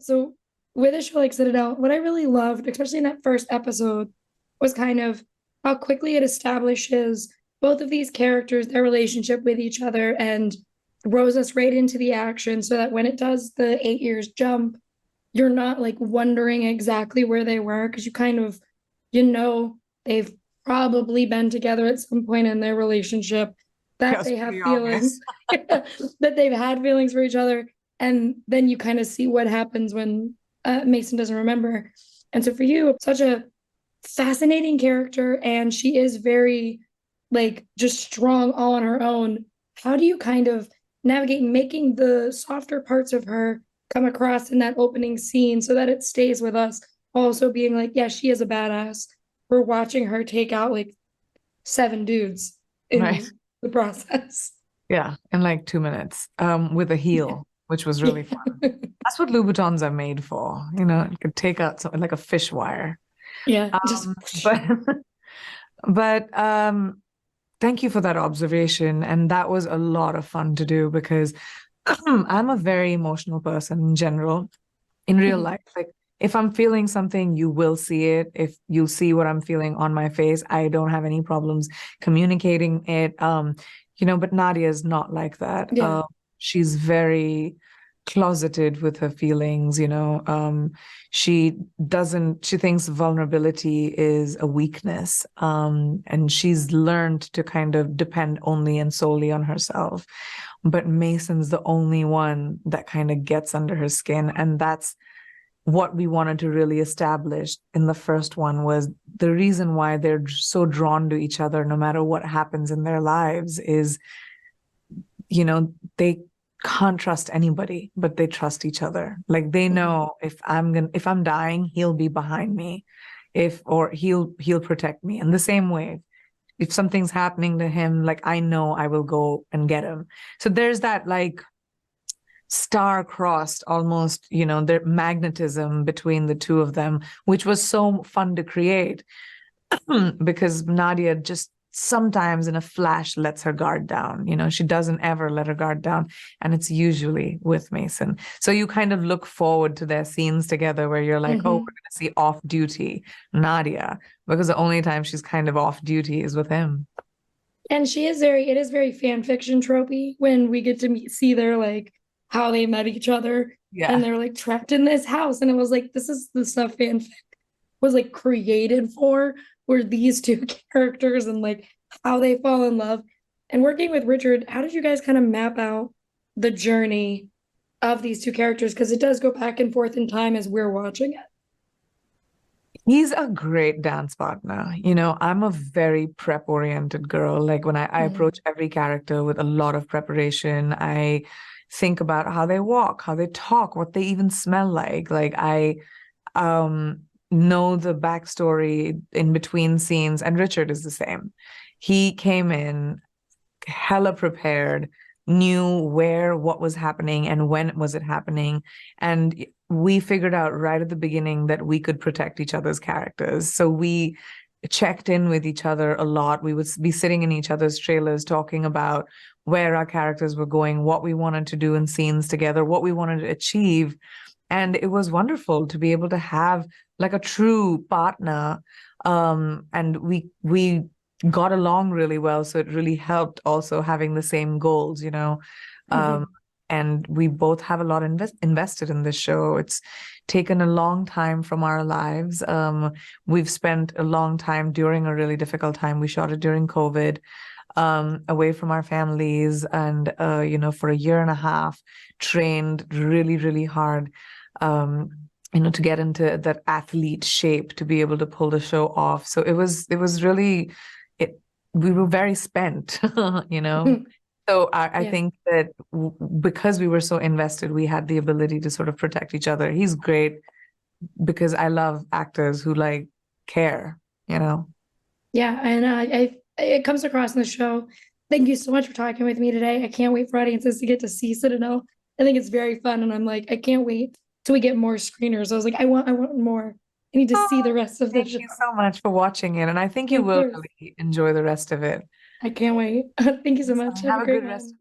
So with a show like Citadel, what I really loved, especially in that first episode, was kind of how quickly it establishes both of these characters, their relationship with each other, and throws us right into the action so that when it does the 8 years jump, you're not like wondering exactly where they were because you kind of, you know, they've probably been together at some point in their relationship, Yeah, that it's they have pretty feelings, obvious. that they've had feelings for each other. And then you kind of see what happens when Mason doesn't remember. And so for you, such a fascinating character, and she is very like just strong all on her own. How do you kind of navigate making the softer parts of her come across in that opening scene so that it stays with us? Also being like, yeah, she is a badass. We're watching her take out like 7 dudes Right. in the process. Yeah, in like 2 minutes, with a heel, which was really Yeah. fun. That's what Louboutins are made for. You could take out something like a fish wire. Yeah, just But but thank you for that observation. And that was a lot of fun to do because I'm a very emotional person in general, in real life. Like if I'm feeling something, you will see it. If you'll see what I'm feeling on my face, I don't have any problems communicating it. But Nadia is not like that. yeah. She's very closeted with her feelings, she she thinks vulnerability is a weakness. And she's learned to kind of depend only and solely on herself. But Mason's the only one that kind of gets under her skin. And that's what we wanted to really establish in the first one, was the reason why they're so drawn to each other no matter what happens in their lives is, they can't trust anybody, but they trust each other. Like they know if I'm dying, he'll be behind me, or he'll protect me. In the same way, if something's happening to him, like I know I will go and get him. So there's that like star-crossed almost, their magnetism between the two of them, which was so fun to create. Because Nadia just sometimes in a flash lets her guard down. She doesn't ever let her guard down. And it's usually with Mason. So you kind of look forward to their scenes together where you're like, oh, we're Mm-hmm. going to see off duty Nadia, because the only time she's kind of off duty is with him. And it is very fan fiction tropey when we get to see their like how they met each other and Yeah. they're like trapped in this house. And it was like, this is the stuff fanfic was like created for, were these two characters and like how they fall in love. And working with Richard, how did you guys kind of map out the journey of these two characters? Because it does go back and forth in time as we're watching it. He's a great dance partner. I'm a very prep-oriented girl. Like when I Mhm. approach every character with a lot of preparation, I think about how they walk, how they talk, what they even smell like. Like I um know the backstory in between scenes, and Richard is the same. He came in hella prepared, knew what was happening and when was it happening. And we figured out right at the beginning that we could protect each other's characters. So we checked in with each other a lot. We would be sitting in each other's trailers talking about where our characters were going, what we wanted to do in scenes together, what we wanted to achieve. And it was wonderful to be able to have like a true partner. And we got along really well. So it really helped also having the same goals. Um, Mhm. and we both have a lot invested in this show. It's taken a long time from our lives. We've spent a long time during a really difficult time. We shot it during COVID, away from our families, and for a year and a half, trained really, really hard. Um, to get into that athlete shape to be able to pull the show off. So it was really it we were very spent, you know. So I Yeah. think that because we were so invested, we had the ability to sort of protect each other. He's great because I love actors who like care. Yeah, and it comes across in the show. Thank you so much for talking with me today. I can't wait for audiences to get to see Citadel. I think it's very fun, and I'm like, I can't wait till we get more screeners. I was like, I want more. I need to see Oh, the rest of the thank show. you so much for watching it. And I think you Of will course, really enjoy the rest of it. I can't wait. Thank you so So much. Have a have a great good rest one. of